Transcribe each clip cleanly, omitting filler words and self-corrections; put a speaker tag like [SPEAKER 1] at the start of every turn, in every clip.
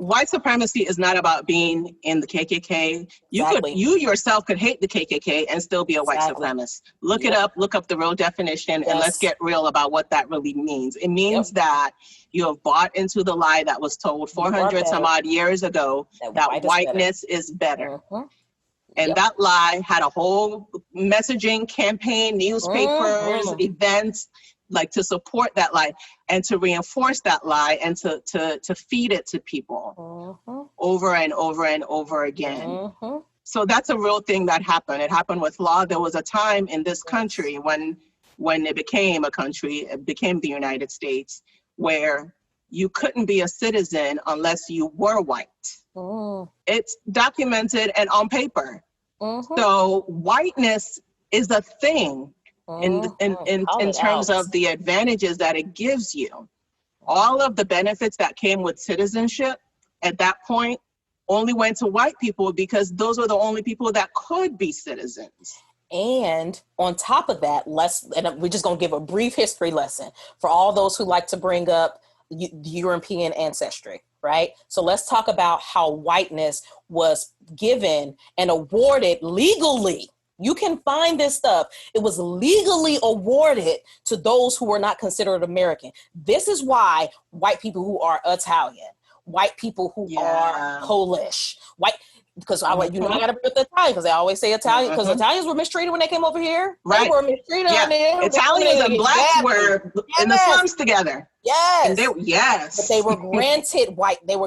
[SPEAKER 1] white supremacy is not about being in the KKK.
[SPEAKER 2] Exactly.
[SPEAKER 1] You yourself could hate the KKK and still be a white
[SPEAKER 2] Exactly.
[SPEAKER 1] supremacist. Look it up, look up the real definition, and let's get real about what that really means. It means that you have bought into the lie that was told 400 some odd years ago that whiteness is better. And that lie had a whole messaging campaign, newspapers, events, like to support that lie and to reinforce that lie and to feed it to people over and over and over again. So that's a real thing that happened. It happened with law. There was a time in this country when it became a country, it became the United States, where you couldn't be a citizen unless you were white. It's documented and on paper. So whiteness is a thing in terms of the advantages that it gives you. All of the benefits that came with citizenship at that point only went to white people because those were the only people that could be citizens.
[SPEAKER 2] And on top of that, and we're just going to give a brief history lesson for all those who like to bring up European ancestry, right? So let's talk about how whiteness was given and awarded legally. You can find this stuff. It was legally awarded to those who were not considered American. This is why white people who are Italian, white people who are Polish, because I got to bring up the Italian because they always say Italian because Italians were mistreated when they came over here.
[SPEAKER 1] Right.
[SPEAKER 2] They were mistreated on there.
[SPEAKER 1] Italians and blacks were in the slums together.
[SPEAKER 2] Yes.
[SPEAKER 1] And
[SPEAKER 2] but they were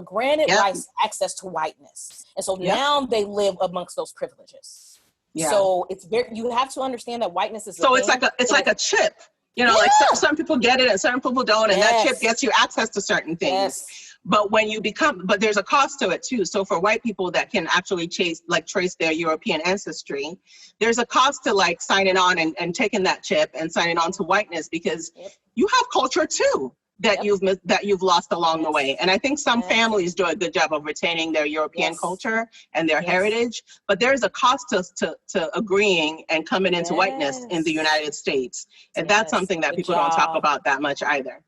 [SPEAKER 2] granted white access to whiteness. And so now they live amongst those privileges. Yeah. So it's you have to understand that whiteness is
[SPEAKER 1] it's like a chip. You know, like some people get it and certain people don't, and that chip gets you access to certain things. But when you but there's a cost to it too. So for white people that can actually trace their European ancestry, there's a cost to like signing on and taking that chip and signing on to whiteness because you have culture too that you've lost along the way. And I think some families do a good job of retaining their European culture and their heritage, but there's a cost to agreeing and coming into whiteness in the United States. And that's something that people don't talk about that much either.